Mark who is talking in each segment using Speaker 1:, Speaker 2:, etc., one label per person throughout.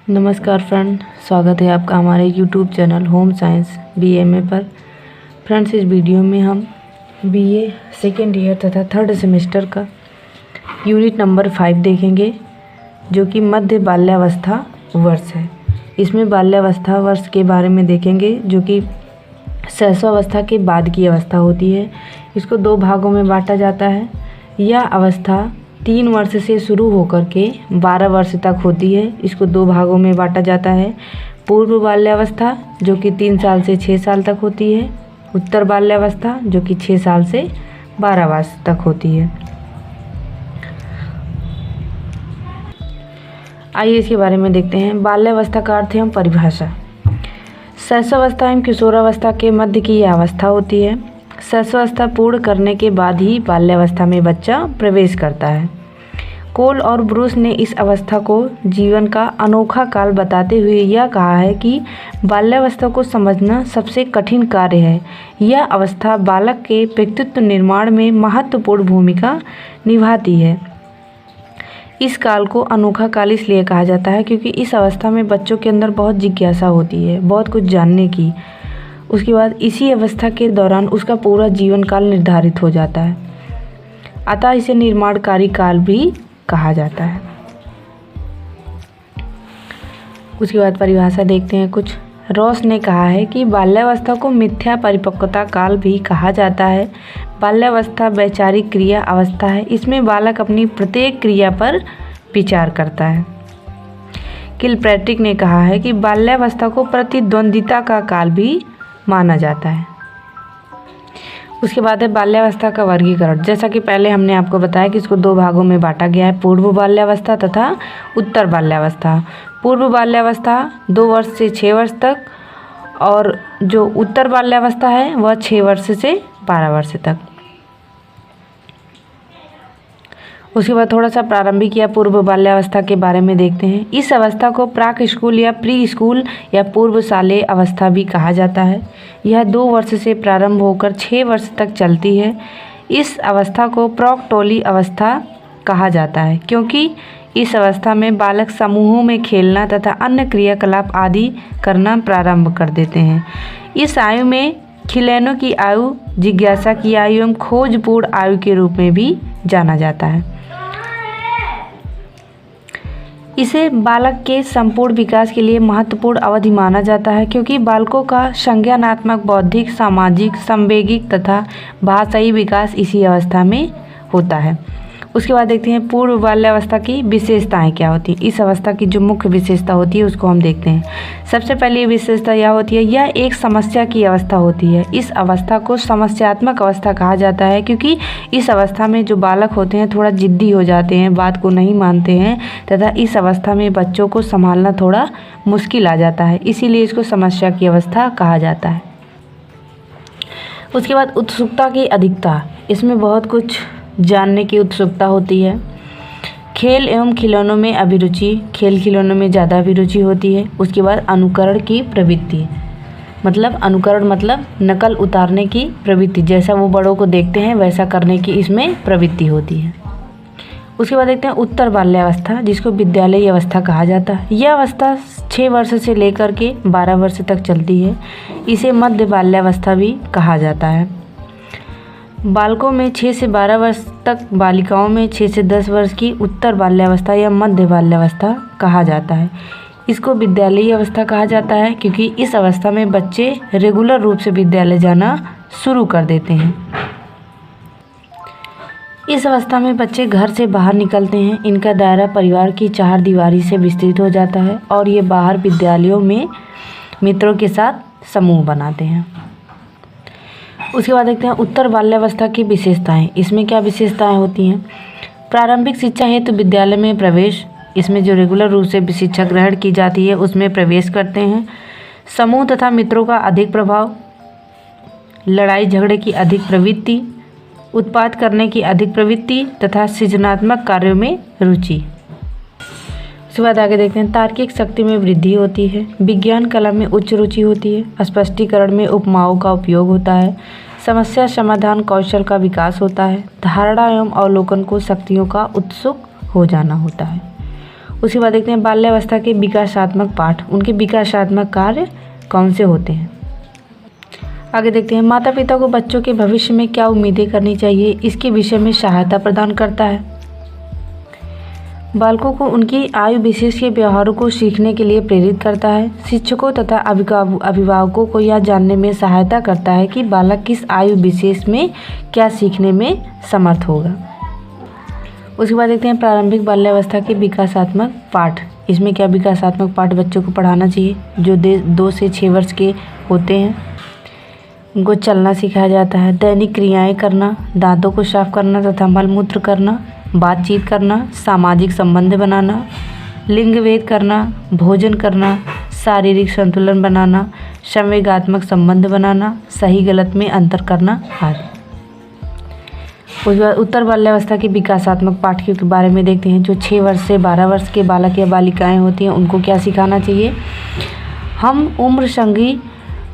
Speaker 1: नमस्कार फ्रेंड, स्वागत है आपका हमारे YouTube channel home science BMA पर। फ्रेंड्स, इस वीडियो में हम बीए सेकेंड ईयर तथा थर्ड सेमेस्टर का यूनिट नंबर 5 देखेंगे, जो कि मध्य बाल्यावस्था वर्ष है। इसमें बाल्यावस्था वर्ष के बारे में देखेंगे, जो कि शैशवावस्था के बाद की अवस्था होती है। इसको 2 भागों में बांटा जाता है। यह अवस्था 3 वर्ष से शुरू होकर के 12 वर्ष तक होती है। इसको 2 भागों में बांटा जाता है। पूर्व बाल्यावस्था, जो कि 3 साल से 6 साल तक होती है। उत्तर बाल्यावस्था, जो कि 6 साल से 12 वर्ष तक होती है। आइए इसके बारे में देखते हैं। बाल्यावस्था का अर्थ एवं परिभाषा। शैशवावस्था एवं किशोरावस्था के मध्य की यह अवस्था होती है। शैशवावस्था पूर्ण करने के बाद ही बाल्यावस्था में बच्चा प्रवेश करता है। कोल और ब्रूस ने इस अवस्था को जीवन का अनोखा काल बताते हुए यह कहा है कि बाल्यावस्था को समझना सबसे कठिन कार्य है। यह अवस्था बालक के व्यक्तित्व निर्माण में महत्वपूर्ण भूमिका निभाती है। इस काल को अनोखा काल इसलिए कहा जाता है क्योंकि इस अवस्था में बच्चों के अंदर बहुत जिज्ञासा होती है, बहुत कुछ जानने की। उसके बाद इसी अवस्था के दौरान उसका पूरा जीवन काल निर्धारित हो जाता है, अतः इसे निर्माणकारी काल भी कहा जाता है। उसके बाद परिभाषा देखते हैं कुछ। रॉस ने कहा है कि बाल्यावस्था को मिथ्या परिपक्वता काल भी कहा जाता है। बाल्यावस्था वैचारिक क्रिया अवस्था है। इसमें बालक अपनी प्रत्येक क्रिया पर विचार करता है। किलपैट्रिक ने कहा है कि बाल्यावस्था को प्रतिद्वंदिता का काल भी माना जाता है। उसके बाद है बाल्यावस्था का वर्गीकरण। जैसा कि पहले हमने आपको बताया कि इसको 2 भागों में बांटा गया है, पूर्व बाल्यावस्था तथा उत्तर बाल्यावस्था। पूर्व बाल्यावस्था 2 वर्ष से 6 वर्ष तक, और जो उत्तर बाल्यावस्था है वह 6 वर्ष से 12 वर्ष तक। उसके बाद थोड़ा सा प्रारंभिक या पूर्व बाल्यावस्था के बारे में देखते हैं। इस अवस्था को प्राक स्कूल या प्री स्कूल या पूर्व शालेय अवस्था भी कहा जाता है। यह 2 वर्ष से प्रारंभ होकर 6 वर्ष तक चलती है। इस अवस्था को प्रॉक्टोली अवस्था कहा जाता है क्योंकि इस अवस्था में बालक समूहों में खेलना तथा अन्य क्रियाकलाप आदि करना प्रारंभ कर देते हैं। इस आयु में खिलौनों की आयु, जिज्ञासा की आयु एवं खोजपूर्ण आयु के रूप में भी जाना जाता है। इसे बालक के संपूर्ण विकास के लिए महत्वपूर्ण अवधि माना जाता है क्योंकि बालकों का संज्ञानात्मक, बौद्धिक, सामाजिक, संवेगिक तथा भाषाई विकास इसी अवस्था में होता है। उसके बाद देखते हैं पूर्व बाल्यावस्था की विशेषताएं क्या होती हैं। इस अवस्था की जो मुख्य विशेषता होती है उसको हम देखते हैं। सबसे पहली विशेषता यह होती है, यह एक समस्या की अवस्था होती है। इस अवस्था को समस्यात्मक अवस्था कहा जाता है क्योंकि इस अवस्था में जो बालक होते हैं थोड़ा जिद्दी हो जाते हैं, बात को नहीं मानते हैं तथा इस अवस्था में बच्चों को संभालना थोड़ा मुश्किल आ जाता है, इसीलिए इसको समस्या की अवस्था कहा जाता है। उसके बाद उत्सुकता की अधिकता। इसमें बहुत कुछ जानने की उत्सुकता होती है। खेल एवं खिलौनों में अभिरुचि, खेल खिलौनों में ज़्यादा अभिरुचि होती है। उसके बाद अनुकरण की प्रवृत्ति, मतलब अनुकरण मतलब नकल उतारने की प्रवृत्ति, जैसा वो बड़ों को देखते हैं वैसा करने की इसमें प्रवृत्ति होती है। उसके बाद देखते हैं उत्तर बाल्यावस्था, जिसको विद्यालयी अवस्था कहा जाता है। यह अवस्था 6 वर्ष से लेकर के 12 वर्ष तक चलती है। इसे मध्य बाल्यावस्था भी कहा जाता है। बालकों में 6 से 12 वर्ष तक, बालिकाओं में 6 से 10 वर्ष की उत्तर बाल्यावस्था या मध्य बाल्यावस्था कहा जाता है। इसको विद्यालयी अवस्था कहा जाता है क्योंकि इस अवस्था में बच्चे रेगुलर रूप से विद्यालय जाना शुरू कर देते हैं। इस अवस्था में बच्चे घर से बाहर निकलते हैं। इनका दायरा परिवार की 4 दीवारी से विस्तृत हो जाता है और ये बाहर विद्यालयों में मित्रों के साथ समूह बनाते हैं। उसके बाद देखते हैं उत्तर बाल्यावस्था की विशेषताएं। इसमें क्या विशेषताएं होती हैं। प्रारंभिक शिक्षा हेतु विद्यालय में प्रवेश। इसमें जो रेगुलर रूप से शिक्षा ग्रहण की जाती है उसमें प्रवेश करते हैं। समूह तथा मित्रों का अधिक प्रभाव, लड़ाई झगड़े की अधिक प्रवृत्ति, उत्पात करने की अधिक प्रवृत्ति तथा सृजनात्मक कार्यों में रुचि। उसके बाद आगे देखते हैं तार्किक शक्ति में वृद्धि होती है। विज्ञान कला में उच्च रुचि होती है। स्पष्टीकरण में उपमाओं का उपयोग होता है। समस्या समाधान कौशल का विकास होता है। धारणा एवं अवलोकन को शक्तियों का उत्सुक हो जाना होता है। उसके बाद देखते हैं बाल्यावस्था के विकासात्मक पाठ, उनके विकासात्मक कार्य कौन से होते हैं। आगे देखते हैं माता पिता को बच्चों के भविष्य में क्या उम्मीदें करनी चाहिए, इसके विषय में सहायता प्रदान करता है। बालकों को उनकी आयु विशेष के व्यवहारों को सीखने के लिए प्रेरित करता है। शिक्षकों तथा अभिभावकों को यह जानने में सहायता करता है कि बालक किस आयु विशेष में क्या सीखने में समर्थ होगा। उसके बाद देखते हैं प्रारंभिक बाल्यावस्था के विकासात्मक पाठ, इसमें क्या विकासात्मक पाठ बच्चों को पढ़ाना चाहिए। जो 2 से 6 वर्ष के होते हैं उनको चलना सिखाया जाता है, दैनिक क्रियाएं करना, दांतों को साफ करना तथा मलमूत्र करना, बातचीत करना, सामाजिक संबंध बनाना, लिंग भेद करना, भोजन करना, शारीरिक संतुलन बनाना, संवेगात्मक संबंध बनाना, सही गलत में अंतर करना आदि। उसके बाद उत्तर बाल्यावस्था के विकासात्मक पाठ के बारे में देखते हैं। जो 6 वर्ष से 12 वर्ष के बालक या बालिकाएं होती हैं उनको क्या सिखाना चाहिए। हम उम्र संगी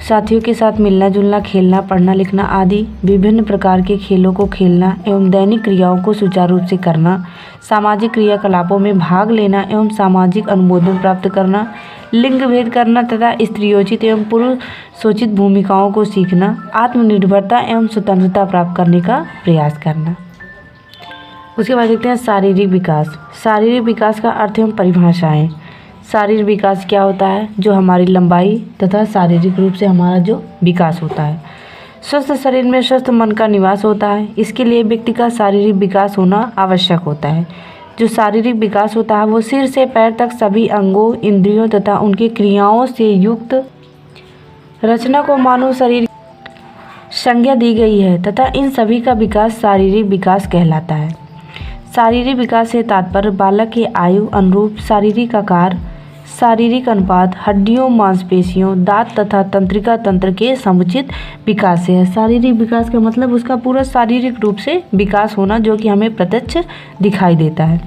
Speaker 1: साथियों के साथ मिलना जुलना, खेलना, पढ़ना लिखना आदि विभिन्न प्रकार के खेलों को खेलना एवं दैनिक क्रियाओं को सुचारू रूप से करना, सामाजिक क्रियाकलापों में भाग लेना एवं सामाजिक अनुमोदन प्राप्त करना, लिंग भेद करना तथा स्त्रियोचित एवं पुरुषोचित भूमिकाओं को सीखना, आत्मनिर्भरता एवं स्वतंत्रता प्राप्त करने का प्रयास करना। उसके बाद देखते हैं शारीरिक विकास। शारीरिक विकास का अर्थ एवं परिभाषाएं। शारीरिक विकास क्या होता है, जो हमारी लंबाई तथा शारीरिक रूप से हमारा जो विकास होता है। स्वस्थ शरीर में स्वस्थ मन का निवास होता है, इसके लिए व्यक्ति का शारीरिक विकास होना आवश्यक होता है। जो शारीरिक विकास होता है वो सिर से पैर तक सभी अंगों, इंद्रियों तथा उनकी क्रियाओं से युक्त रचना को मानव शरीर संज्ञा दी गई है तथा इन सभी का विकास शारीरिक विकास कहलाता है। शारीरिक विकास से तात्पर्य बालक के आयु अनुरूप शारीरिक आकार, शारीरिक अनुपात, हड्डियों, मांसपेशियों, दांत तथा तंत्रिका तंत्र के समुचित विकास से है। शारीरिक विकास का मतलब उसका पूरा शारीरिक रूप से विकास होना, जो कि हमें प्रत्यक्ष दिखाई देता है।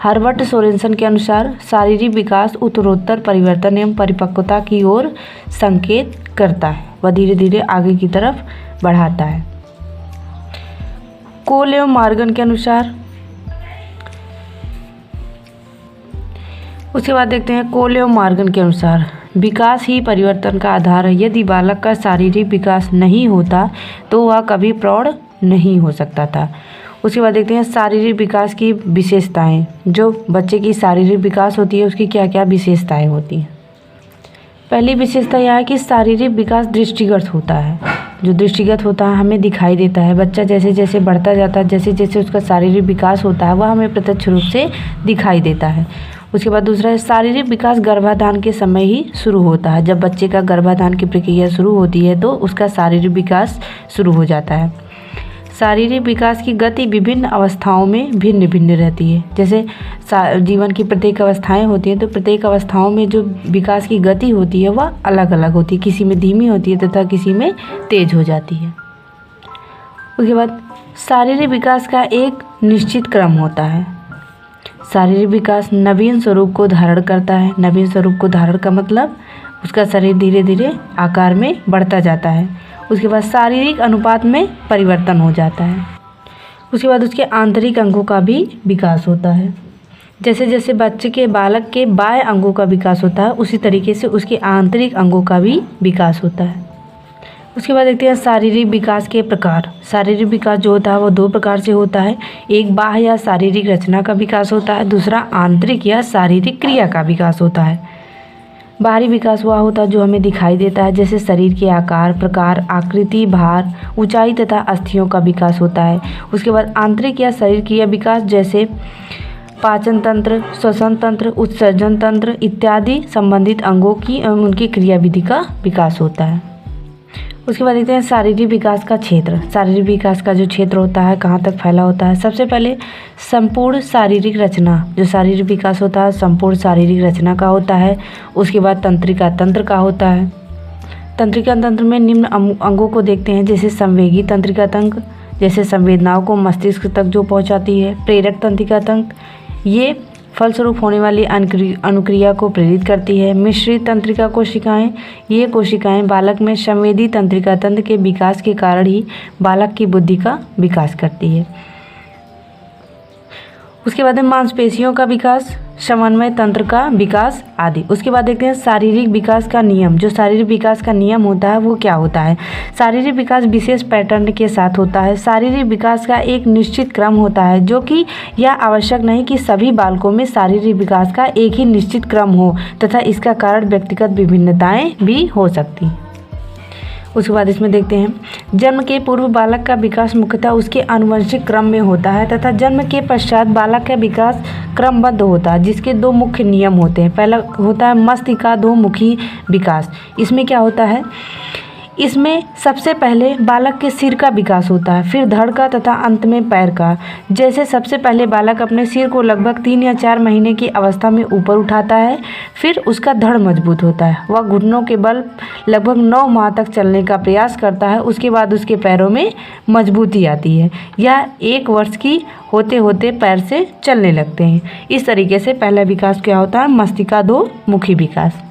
Speaker 1: हर्बर्ट सोरेनसन के अनुसार शारीरिक विकास उत्तरोत्तर परिवर्तन एवं परिपक्वता की ओर संकेत करता है व धीरे धीरे आगे की तरफ बढ़ाता है। कोल एवं मॉर्गन के अनुसार, उसके बाद देखते हैं कोल एवं मॉर्गन के अनुसार विकास ही परिवर्तन का आधार है। यदि बालक का शारीरिक विकास नहीं होता तो वह कभी प्रौढ़ नहीं हो सकता था। उसके बाद देखते हैं शारीरिक विकास की विशेषताएं। जो बच्चे की शारीरिक विकास होती है उसकी क्या क्या विशेषताएं होती हैं। पहली विशेषता यह है कि शारीरिक विकास दृष्टिगत होता है। जो दृष्टिगत होता है हमें दिखाई देता है। बच्चा जैसे जैसे बढ़ता जाता है, जैसे जैसे उसका शारीरिक विकास होता है वह हमें प्रत्यक्ष रूप से दिखाई देता है। उसके बाद दूसरा है शारीरिक विकास गर्भाधान के समय ही शुरू होता है। जब बच्चे का गर्भाधान की प्रक्रिया शुरू होती है तो उसका शारीरिक विकास शुरू हो जाता है। शारीरिक विकास की गति विभिन्न अवस्थाओं में भिन्न भिन्न रहती है। जैसे जीवन की प्रत्येक अवस्थाएं होती हैं तो प्रत्येक अवस्थाओं में जो विकास की गति होती है वह अलग अलग होती है। किसी में धीमी होती है तथा किसी में तेज हो जाती है। उसके बाद शारीरिक विकास का एक निश्चित क्रम होता है। शारीरिक विकास नवीन स्वरूप को धारण करता है। नवीन स्वरूप को धारण का मतलब उसका शरीर धीरे धीरे आकार में बढ़ता जाता है। उसके बाद शारीरिक अनुपात में परिवर्तन हो जाता है। उसके बाद उसके आंतरिक अंगों का भी विकास होता है। जैसे जैसे बच्चे के बालक के बाह्य अंगों का विकास होता है उसी तरीके से उसके आंतरिक अंगों का भी विकास होता है। उसके बाद देखते हैं शारीरिक विकास के प्रकार। शारीरिक विकास जो होता है वो 2 प्रकार से होता है। एक बाह्य या शारीरिक रचना का विकास होता है, दूसरा आंतरिक या शारीरिक क्रिया का विकास होता है। बाहरी विकास वह होता है जो हमें दिखाई देता है, जैसे शरीर के आकार, प्रकार, आकृति, भार, ऊंचाई तथा अस्थियों का विकास होता है। उसके बाद आंतरिक या शरीर क्रिया विकास जैसे पाचन तंत्र, श्वसन तंत्र, उत्सर्जन तंत्र इत्यादि संबंधित अंगों की एवं उनकी क्रियाविधि का विकास होता है। उसके बाद देखते हैं शारीरिक विकास का क्षेत्र। शारीरिक विकास का जो क्षेत्र होता है कहाँ तक फैला होता है। सबसे पहले संपूर्ण शारीरिक रचना। जो शारीरिक विकास होता है संपूर्ण शारीरिक रचना का होता है। उसके बाद तंत्रिका तंत्र का होता है। तंत्रिका तंत्र में निम्न अंगों को देखते हैं, जैसे संवेगी तंत्रिका तंत्र, जैसे संवेदनाओं को मस्तिष्क तक जो पहुँचाती है। प्रेरक तंत्रिका तंत्र, ये फलस्वरूप होने वाली अनुक्रिया को प्रेरित करती है। मिश्रित तंत्रिका कोशिकाएं, ये कोशिकाएं बालक में संवेदी तंत्रिका तंत्र के विकास के कारण ही बालक की बुद्धि का विकास करती है। उसके बाद में मांसपेशियों का विकास। समन्वय तंत्र का विकास आदि। उसके बाद देखते हैं शारीरिक विकास का नियम। जो शारीरिक विकास का नियम होता है वो क्या होता है? शारीरिक विकास विशेष पैटर्न के साथ होता है। शारीरिक विकास का एक निश्चित क्रम होता है, जो कि यह आवश्यक नहीं कि सभी बालकों में शारीरिक विकास का एक ही निश्चित क्रम हो, तथा इसका कारण व्यक्तिगत विभिन्नताएं भी हो सकती हैं। उसके बाद इसमें देखते हैं जन्म के पूर्व बालक का विकास मुख्यतः उसके आनुवंशिक क्रम में होता है तथा जन्म के पश्चात बालक का विकास क्रमबद्ध होता है, जिसके दो मुख्य नियम होते हैं। पहला होता है मस्तिष्काधोमुखी विकास। इसमें क्या होता है? इसमें सबसे पहले बालक के सिर का विकास होता है, फिर धड़ का तथा अंत में पैर का। जैसे सबसे पहले बालक अपने सिर को लगभग 3 या 4 महीने की अवस्था में ऊपर उठाता है, फिर उसका धड़ मजबूत होता है, वह घुटनों के बल लगभग 9 माह तक चलने का प्रयास करता है। उसके बाद उसके पैरों में मजबूती आती है, यह 1 वर्ष की होते होते पैर से चलने लगते हैं। इस तरीके से पहला विकास क्या होता है? मस्तिष्काधोमुखी विकास।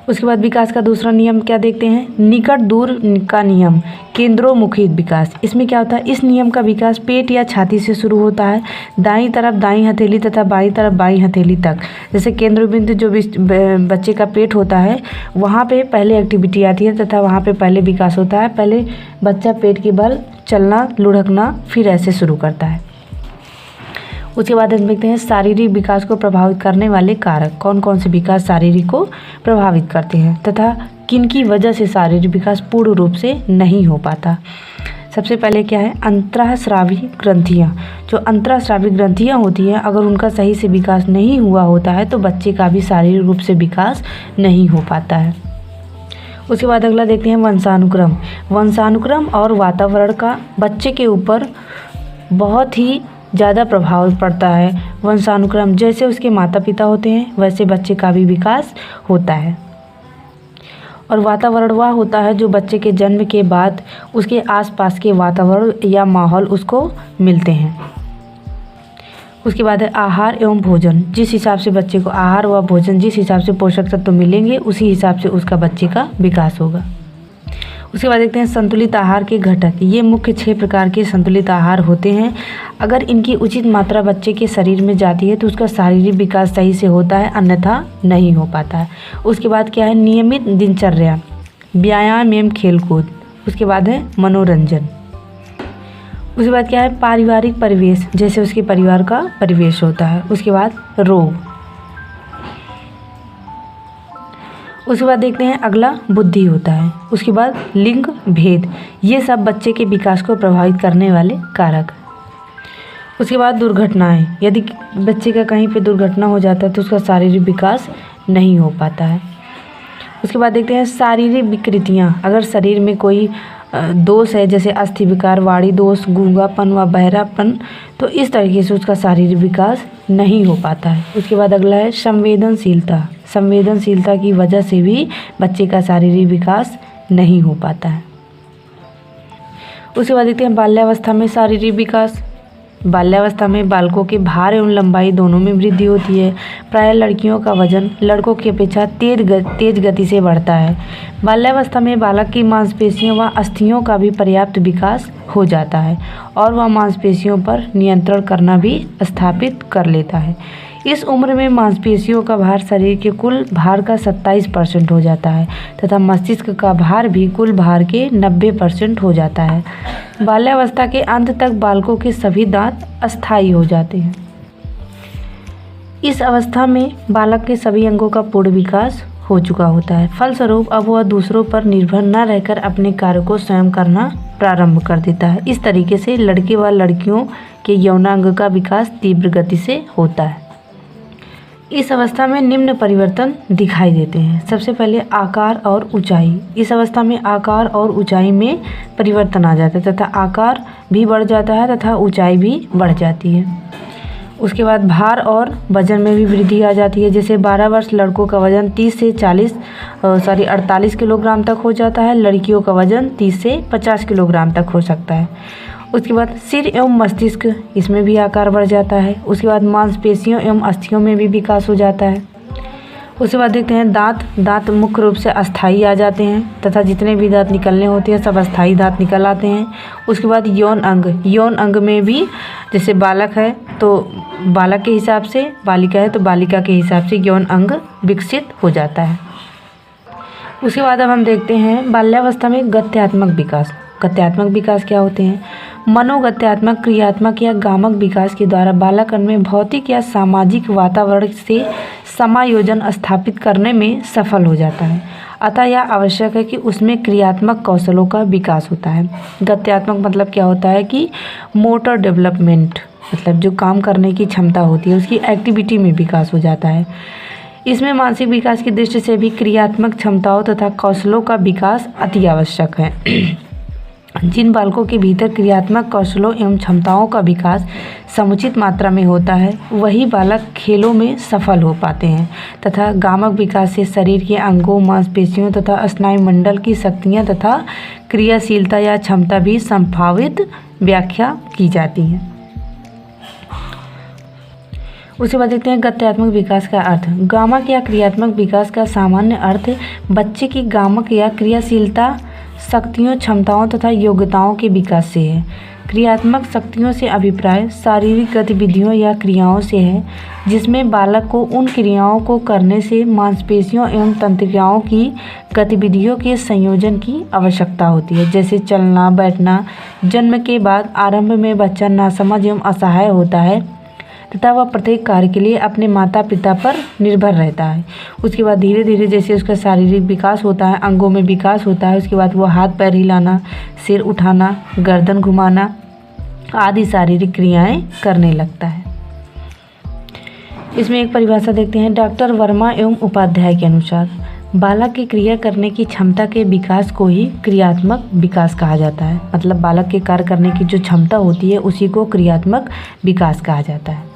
Speaker 1: उसके बाद विकास का दूसरा नियम क्या देखते हैं? निकट दूर का नियम, केंद्रोमुखी विकास। इसमें क्या होता है? इस नियम का विकास पेट या छाती से शुरू होता है, दाईं तरफ दाईं हथेली तथा बाईं तरफ बाईं हथेली तक। जैसे केंद्र बिंदु जो बच्चे का पेट होता है, वहाँ पे पहले एक्टिविटी आती है तथा वहाँ पे पहले विकास होता है। पहले बच्चा पेट के बल चलना, लुढ़कना, फिर ऐसे शुरू करता है। उसके बाद हम देखते हैं शारीरिक विकास को प्रभावित करने वाले कारक। कौन कौन से विकास शारीरिक को प्रभावित करते हैं तथा किनकी वजह से शारीरिक विकास पूर्ण रूप से नहीं हो पाता। सबसे पहले क्या है? अंतःस्रावी ग्रंथियाँ। जो अंतःस्रावी ग्रंथियाँ होती हैं, अगर उनका सही से विकास नहीं हुआ होता है तो बच्चे का भी शारीरिक रूप से विकास नहीं हो पाता है। उसके बाद अगला देखते हैं वंशानुक्रम। वंशानुक्रम और वातावरण का बच्चे के ऊपर बहुत ही ज़्यादा प्रभाव पड़ता है। वंशानुक्रम, जैसे उसके माता पिता होते हैं वैसे बच्चे का भी विकास होता है। और वातावरण वह होता है जो बच्चे के जन्म के बाद उसके आसपास के वातावरण या माहौल उसको मिलते हैं। उसके बाद है आहार एवं भोजन। जिस हिसाब से बच्चे को आहार व भोजन, जिस हिसाब से पोषक तत्व मिलेंगे, उसी हिसाब से उसका बच्चे का विकास होगा। उसके बाद देखते हैं संतुलित आहार के घटक। ये मुख्य 6 प्रकार के संतुलित आहार होते हैं। अगर इनकी उचित मात्रा बच्चे के शरीर में जाती है तो उसका शारीरिक विकास सही से होता है, अन्यथा नहीं हो पाता है। उसके बाद क्या है? नियमित दिनचर्या, व्यायाम एवं खेलकूद। उसके बाद है मनोरंजन। उसके बाद क्या है? पारिवारिक परिवेश, जैसे उसके परिवार का परिवेश होता है। उसके बाद रोग। उसके बाद देखते हैं अगला बुद्धि होता है। उसके बाद लिंग भेद। ये सब बच्चे के विकास को प्रभावित करने वाले कारक। उसके बाद दुर्घटनाएं। यदि बच्चे का कहीं पे दुर्घटना हो जाता है तो उसका शारीरिक विकास नहीं हो पाता है। उसके बाद देखते हैं शारीरिक विकृतियां। अगर शरीर में कोई दोष है, जैसे अस्थि विकार, वाणी दोष, गूंगापन व बहरापन, तो इस तरीके से उसका शारीरिक विकास नहीं हो पाता है। उसके बाद अगला है संवेदनशीलता। संवेदनशीलता की वजह से भी बच्चे का शारीरिक विकास नहीं हो पाता है। उसके बाद देखते हैं बाल्यावस्था में शारीरिक विकास। बाल्यावस्था में बालकों के भार एवं लंबाई दोनों में वृद्धि होती है। प्रायः लड़कियों का वजन लड़कों की अपेक्षा तेज गति से बढ़ता है। बाल्यावस्था में बालक की मांसपेशियों व अस्थियों का भी पर्याप्त विकास हो जाता है और वह मांसपेशियों पर नियंत्रण करना भी स्थापित कर लेता है। इस उम्र में मांसपेशियों का भार शरीर के कुल भार का 27% हो जाता है तथा मस्तिष्क का भार भी कुल भार के 90% हो जाता है। बाल्यावस्था के अंत तक बालकों के सभी दांत अस्थायी हो जाते हैं। इस अवस्था में बालक के सभी अंगों का पूर्ण विकास हो चुका होता है। फलस्वरूप अब वह दूसरों पर निर्भर न रहकर अपने कार्य को स्वयं करना प्रारंभ कर देता है। इस तरीके से लड़के व लड़कियों के यौनांग का विकास तीव्र गति से होता है। इस अवस्था में निम्न परिवर्तन दिखाई देते हैं। सबसे पहले आकार और ऊंचाई। इस अवस्था में आकार और ऊंचाई में परिवर्तन आ जाता है तथा आकार भी बढ़ जाता है तथा ऊंचाई भी बढ़ जाती है। उसके बाद भार और वजन में भी वृद्धि आ जाती है। जैसे 12 वर्ष लड़कों का वजन 30 से 48 किलोग्राम तक हो जाता है। लड़कियों का वजन 30 से 50 किलोग्राम तक हो सकता है। उसके बाद सिर एवं मस्तिष्क, इसमें भी आकार बढ़ जाता है। उसके बाद मांसपेशियों एवं अस्थियों में भी विकास हो जाता है। उसके बाद देखते हैं दांत। दांत मुख्य रूप से अस्थाई आ जाते हैं तथा जितने भी दांत निकलने होते हैं सब अस्थाई दांत निकल आते हैं। उसके बाद यौन अंग। यौन अंग में भी जैसे बालक है तो बालक के हिसाब से, बालिका है तो बालिका के हिसाब से यौन अंग विकसित हो जाता है। उसके बाद अब हम देखते हैं बाल्यावस्था में गत्यात्मक विकास। गत्यात्मक विकास क्या होते हैं? मनोगत्यात्मक, क्रियात्मक या गामक विकास के द्वारा बालकन में भौतिक या सामाजिक वातावरण से समायोजन स्थापित करने में सफल हो जाता है। अतः यह आवश्यक है कि उसमें क्रियात्मक कौशलों का विकास होता है। गत्यात्मक मतलब क्या होता है कि मोटर डेवलपमेंट, मतलब जो काम करने की क्षमता होती है उसकी एक्टिविटी में विकास हो जाता है। इसमें मानसिक विकास की दृष्टि से भी क्रियात्मक क्षमताओं तथा कौशलों का विकास अति आवश्यक है। जिन बालकों के भीतर क्रियात्मक कौशलों एवं क्षमताओं का विकास समुचित मात्रा में होता है वही बालक खेलों में सफल हो पाते हैं तथा गामक विकास से शरीर के अंगों, मांसपेशियों तथा स्नायु मंडल की शक्तियाँ तथा क्रियाशीलता या क्षमता भी संभावित व्याख्या की जाती है। उसके बाद देखते हैं गत्यात्मक विकास का अर्थ। गामक या क्रियात्मक विकास का सामान्य अर्थ बच्चे की गामक या क्रियाशीलता शक्तियों, क्षमताओं तथा योग्यताओं के विकास से है। क्रियात्मक शक्तियों से अभिप्राय शारीरिक गतिविधियों या क्रियाओं से है जिसमें बालक को उन क्रियाओं को करने से मांसपेशियों एवं तंत्रिकाओं की गतिविधियों के संयोजन की आवश्यकता होती है, जैसे चलना, बैठना। जन्म के बाद आरंभ में बच्चा नासमझ एवं असहाय होता है तथा वह प्रत्येक कार्य के लिए अपने माता पिता पर निर्भर रहता है। उसके बाद धीरे धीरे जैसे उसका शारीरिक विकास होता है, अंगों में विकास होता है, उसके बाद वो हाथ पैर हिलाना, सिर उठाना, गर्दन घुमाना आदि शारीरिक क्रियाएं करने लगता है। इसमें एक परिभाषा देखते हैं डॉक्टर वर्मा एवं उपाध्याय के अनुसार बालक की क्रिया करने की क्षमता के विकास को ही क्रियात्मक विकास कहा जाता है। मतलब बालक के कार्य करने की जो क्षमता होती है उसी को क्रियात्मक विकास कहा जाता है।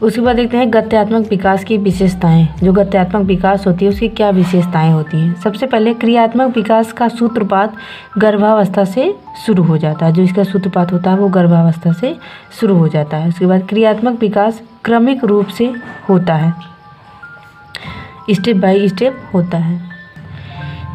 Speaker 1: उसके बाद देखते हैं गत्यात्मक विकास की विशेषताएं। जो गत्यात्मक विकास होती है उसकी क्या विशेषताएं होती हैं? सबसे पहले क्रियात्मक विकास का सूत्रपात गर्भावस्था से शुरू हो जाता है। जो इसका सूत्रपात होता है वो गर्भावस्था से शुरू हो जाता है। उसके बाद क्रियात्मक विकास क्रमिक रूप से होता है, स्टेप बाय स्टेप होता है।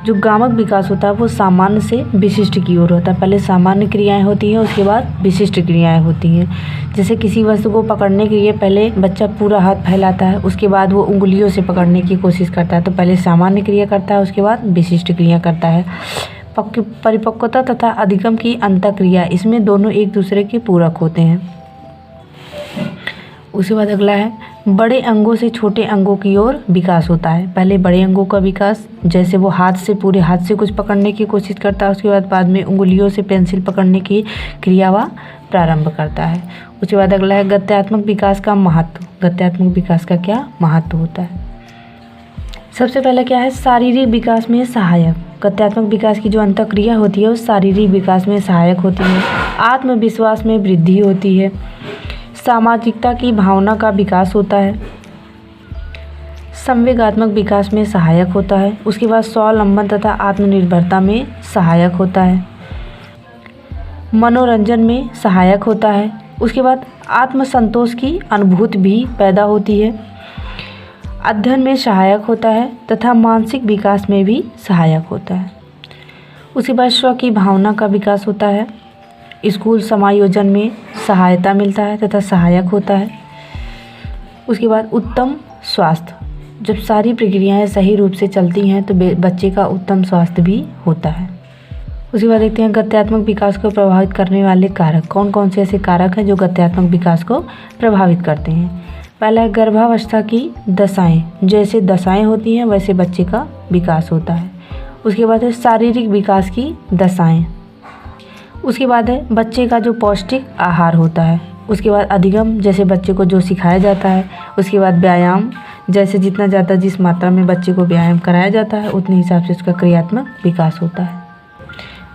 Speaker 1: जो गामक विकास होता है वो सामान्य से विशिष्ट की ओर होता है। पहले सामान्य क्रियाएं होती हैं, उसके बाद विशिष्ट क्रियाएं होती हैं। जैसे किसी वस्तु को पकड़ने के लिए पहले बच्चा पूरा हाथ फैलाता है, उसके बाद वो उंगलियों से पकड़ने की कोशिश करता है। तो पहले सामान्य क्रिया करता है, उसके बाद विशिष्ट क्रिया करता है। परिपक्वता तथा अधिगम की अंतःक्रिया, इसमें दोनों एक दूसरे के पूरक होते हैं। उसके बाद अगला है बड़े अंगों से छोटे अंगों की ओर विकास होता है। पहले बड़े अंगों का विकास, जैसे वो हाथ से पूरे हाथ से कुछ पकड़ने की कोशिश करता है, उसके बाद में उंगलियों से पेंसिल पकड़ने की क्रिया व प्रारंभ करता है। उसके बाद अगला है गत्यात्मक विकास का महत्व। गत्यात्मक विकास का क्या महत्व होता है? सबसे पहले क्या है, शारीरिक विकास में सहायक। गत्यात्मक विकास की जो अंतःक्रिया होती है वो शारीरिक विकास में सहायक होती है। आत्मविश्वास में वृद्धि होती है। सामाजिकता की भावना का विकास होता है। संवेगात्मक विकास में सहायक होता है। उसके बाद स्वावलंबन तथा आत्मनिर्भरता में सहायक होता है। मनोरंजन में सहायक होता है। उसके बाद आत्मसंतोष की अनुभूति भी पैदा होती है। अध्ययन में सहायक होता है तथा मानसिक विकास में भी सहायक होता है। उसके बाद स्व की भावना का विकास होता है। स्कूल समायोजन में सहायता मिलता है तथा सहायक होता है। उसके बाद उत्तम स्वास्थ्य, जब सारी प्रक्रियाएं सही रूप से चलती हैं तो बच्चे का उत्तम स्वास्थ्य भी होता है। उसके बाद देखते हैं गत्यात्मक विकास को प्रभावित करने वाले कारक। कौन कौन से ऐसे कारक हैं जो गत्यात्मक विकास को प्रभावित करते हैं? पहला है गर्भावस्था की दशाएं। जैसे दशाएं होती हैं वैसे बच्चे का विकास होता है। उसके बाद है शारीरिक विकास की दशाएं। उसके बाद है बच्चे का जो पौष्टिक आहार होता है। उसके बाद अधिगम, जैसे बच्चे को जो सिखाया जाता है। उसके बाद व्यायाम, जैसे जितना ज़्यादा जिस मात्रा में बच्चे को व्यायाम कराया जाता है उतने हिसाब से उसका क्रियात्मक विकास होता है।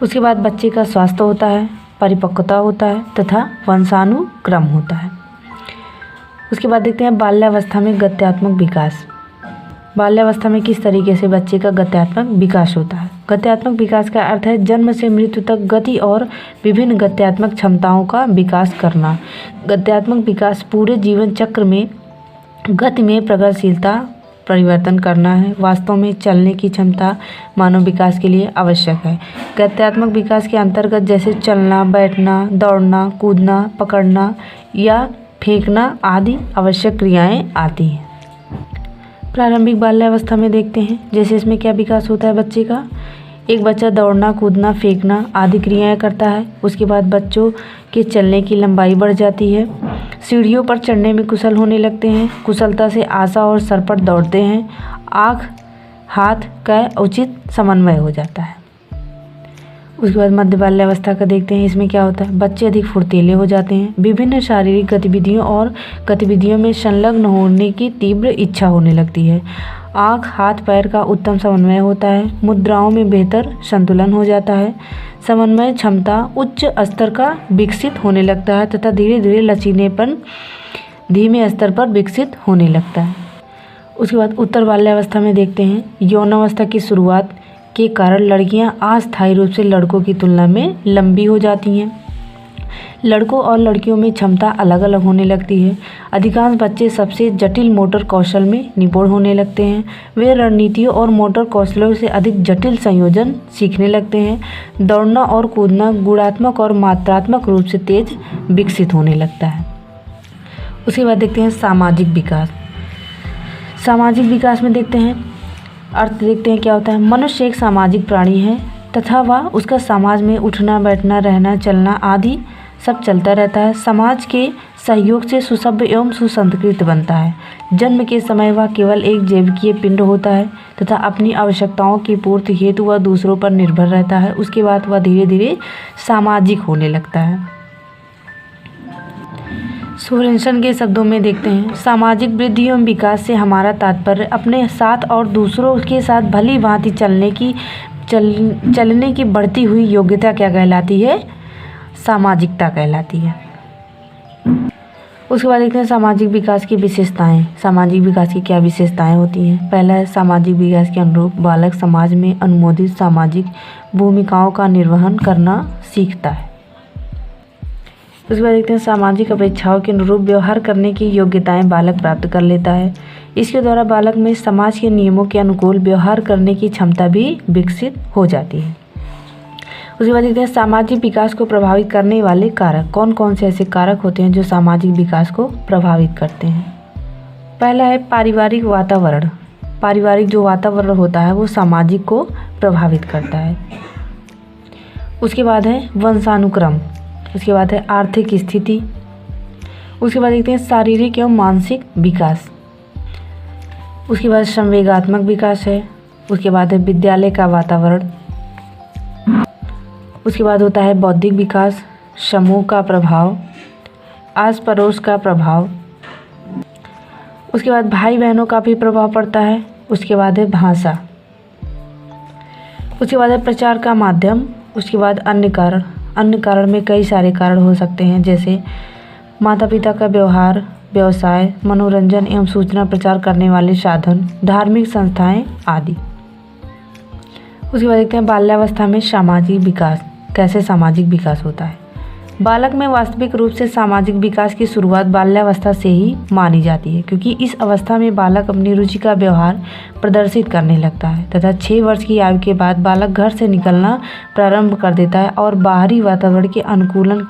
Speaker 1: उसके बाद बच्चे का स्वास्थ्य होता है, परिपक्वता होता है तथा वंशानुक्रम होता है। उसके बाद देखते हैं बाल्यावस्था में गत्यात्मक विकास। बाल्यावस्था में किस तरीके से बच्चे का गत्यात्मक विकास होता है? गत्यात्मक विकास का अर्थ है जन्म से मृत्यु तक गति और विभिन्न गत्यात्मक क्षमताओं का विकास करना। गत्यात्मक विकास पूरे जीवन चक्र में गति में प्रगतिशीलता, परिवर्तन करना है। वास्तव में चलने की क्षमता मानव विकास के लिए आवश्यक है। गत्यात्मक विकास के अंतर्गत जैसे चलना, बैठना, दौड़ना, कूदना, पकड़ना या फेंकना आदि आवश्यक क्रियाएं आती हैं। प्रारंभिक बाल्यावस्था में देखते हैं जैसे इसमें क्या विकास होता है बच्चे का। एक बच्चा दौड़ना, कूदना, फेंकना आदि क्रियाएं करता है। उसके बाद बच्चों के चलने की लंबाई बढ़ जाती है। सीढ़ियों पर चढ़ने में कुशल होने लगते हैं। कुशलता से आशा और सर पर दौड़ते हैं। आँख हाथ का उचित समन्वय हो जाता है। उसके बाद मध्य बाल्यावस्था का देखते हैं। इसमें क्या होता है, बच्चे अधिक फुर्तीले हो जाते हैं। विभिन्न शारीरिक गतिविधियों में संलग्न होने की तीव्र इच्छा होने लगती है। आँख हाथ पैर का उत्तम समन्वय होता है। मुद्राओं में बेहतर संतुलन हो जाता है। समन्वय क्षमता उच्च स्तर का विकसित होने लगता है तथा धीरे धीरे लचीलेपन धीमे स्तर पर विकसित होने लगता है। उसके बाद उत्तर बाल्यावस्था में देखते हैं। यौनावस्था की शुरुआत के कारण लड़कियां अस्थायी रूप से लड़कों की तुलना में लंबी हो जाती हैं। लड़कों और लड़कियों में क्षमता अलग अलग होने लगती है। अधिकांश बच्चे सबसे जटिल मोटर कौशल में निपुण होने लगते हैं। वे रणनीतियों और मोटर कौशलों से अधिक जटिल संयोजन सीखने लगते हैं। दौड़ना और कूदना गुणात्मक और मात्रात्मक रूप से तेज विकसित होने लगता है। उसके बाद देखते हैं सामाजिक विकास। सामाजिक विकास में देखते हैं अर्थ देखते हैं क्या होता है। मनुष्य एक सामाजिक प्राणी है तथा वह उसका समाज में उठना, बैठना, रहना, चलना आदि सब चलता रहता है। समाज के सहयोग से सुसभ्य एवं सुसंस्कृत बनता है। जन्म के समय वह केवल एक जैविकीय पिंड होता है तथा अपनी आवश्यकताओं की पूर्ति हेतु वह दूसरों पर निर्भर रहता है। उसके बाद वह धीरे धीरे सामाजिक होने लगता है। सोरेनसन के शब्दों में देखते हैं, सामाजिक वृद्धि एवं विकास से हमारा तात्पर्य अपने साथ और दूसरों के साथ भली भांति चलने की बढ़ती हुई योग्यता क्या कहलाती है, सामाजिकता कहलाती है। उसके बाद देखते हैं सामाजिक विकास की विशेषताएं। सामाजिक विकास की क्या विशेषताएं होती हैं। पहला है सामाजिक विकास के अनुरूप बालक समाज में अनुमोदित सामाजिक भूमिकाओं का निर्वहन करना सीखता है। उसके बाद देखते हैं सामाजिक अपेक्षाओं के अनुरूप व्यवहार करने की योग्यताएं बालक प्राप्त कर लेता है। इसके द्वारा बालक में समाज के नियमों के अनुकूल व्यवहार करने की क्षमता भी विकसित हो जाती है। उसके बाद देखते हैं सामाजिक विकास को प्रभावित करने वाले कारक। कौन कौन से ऐसे कारक होते हैं जो सामाजिक विकास को प्रभावित करते हैं। पहला है पारिवारिक वातावरण। पारिवारिक जो वातावरण होता है वो सामाजिक को प्रभावित करता है। उसके बाद है वंशानुक्रम। उसके बाद है आर्थिक स्थिति। उसके बाद देखते हैं शारीरिक एवं मानसिक विकास। उसके बाद संवेगात्मक विकास है। उसके बाद है विद्यालय का वातावरण। उसके बाद होता है बौद्धिक विकास, समूह का प्रभाव, आस पड़ोस का प्रभाव। उसके बाद भाई बहनों का भी प्रभाव पड़ता है। उसके बाद है भाषा। उसके बाद है प्रचार का माध्यम। उसके बाद अन्य कारण। अन्य कारण में कई सारे कारण हो सकते हैं जैसे माता पिता का व्यवहार, व्यवसाय, मनोरंजन एवं सूचना प्रचार करने वाले साधन, धार्मिक संस्थाएं आदि। उसके बाद देखते हैं बाल्यावस्था में सामाजिक विकास। कैसे सामाजिक विकास होता है। बालक में वास्तविक रूप से सामाजिक विकास की शुरुआत बाल्यावस्था से ही मानी जाती है, क्योंकि इस अवस्था में बालक अपनी रुचि का व्यवहार प्रदर्शित करने लगता है तथा 6 वर्ष की आयु के बाद बालक घर से निकलना प्रारंभ कर देता है और बाहरी वातावरण के अनुकूलन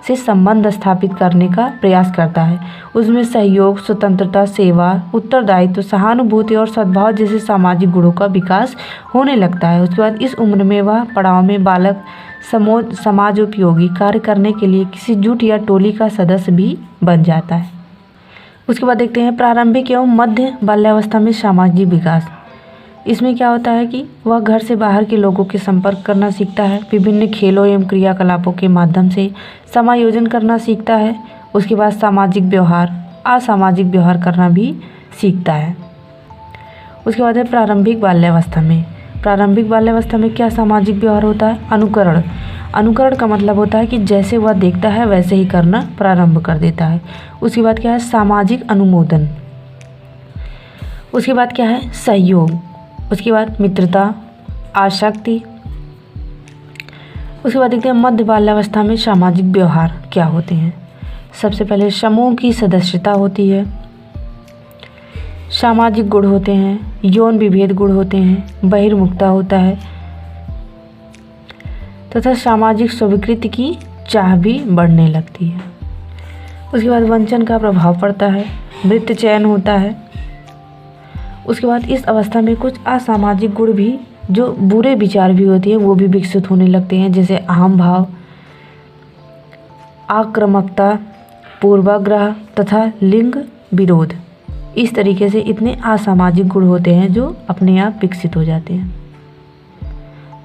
Speaker 1: से संबंध स्थापित करने का प्रयास करता है। उसमें सहयोग, स्वतंत्रता, सेवा, उत्तरदायित्व, सहानुभूति और सद्भाव जैसे सामाजिक गुणों का विकास होने लगता है। उसके बाद इस उम्र में वह पड़ाव में बालक समाज उपयोगी कार्य करने के लिए किसी जुट या टोली का सदस्य भी बन जाता है। उसके बाद देखते हैं प्रारंभिक एवं मध्य बाल्यावस्था में सामाजिक विकास। इसमें क्या होता है कि वह घर से बाहर के लोगों के संपर्क करना सीखता है, विभिन्न खेलों एवं क्रियाकलापों के माध्यम से समायोजन करना सीखता है। उसके बाद सामाजिक व्यवहार, असामाजिक व्यवहार करना भी सीखता है। उसके बाद है प्रारंभिक बाल्यावस्था में। प्रारंभिक बाल्यावस्था में क्या सामाजिक व्यवहार होता है, अनुकरण। अनुकरण का मतलब होता है कि जैसे वह देखता है वैसे ही करना प्रारंभ कर देता है। उसके बाद क्या है सामाजिक अनुमोदन। उसके बाद क्या है सहयोग। उसके बाद मित्रता, आसक्ति। उसके बाद देखते हैं मध्य बाल्यावस्था में सामाजिक व्यवहार क्या होते हैं। सबसे पहले समूह की सदस्यता होती है। सामाजिक गुण होते हैं, यौन विभेद गुण होते हैं, बहिर्मुखता होता है तथा सामाजिक स्वीकृति की चाह भी बढ़ने लगती है। उसके बाद वंचन का प्रभाव पड़ता है, वृत्त चयन होता है। उसके बाद इस अवस्था में कुछ असामाजिक गुण भी, जो बुरे विचार भी होते हैं, वो भी विकसित होने लगते हैं, जैसे अहम भाव, आक्रामकता, पूर्वाग्रह तथा लिंग विरोध। इस तरीके से इतने असामाजिक गुण होते हैं जो अपने आप विकसित हो जाते हैं।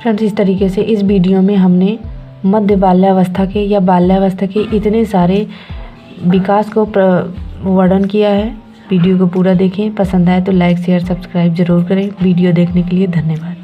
Speaker 1: फ्रेंड्स, इस तरीके से इस वीडियो में हमने मध्य बाल्यावस्था के या बाल्यावस्था के इतने सारे विकास को वर्णन किया है। वीडियो को पूरा देखें, पसंद आए तो लाइक शेयर सब्सक्राइब जरूर करें। वीडियो देखने के लिए धन्यवाद।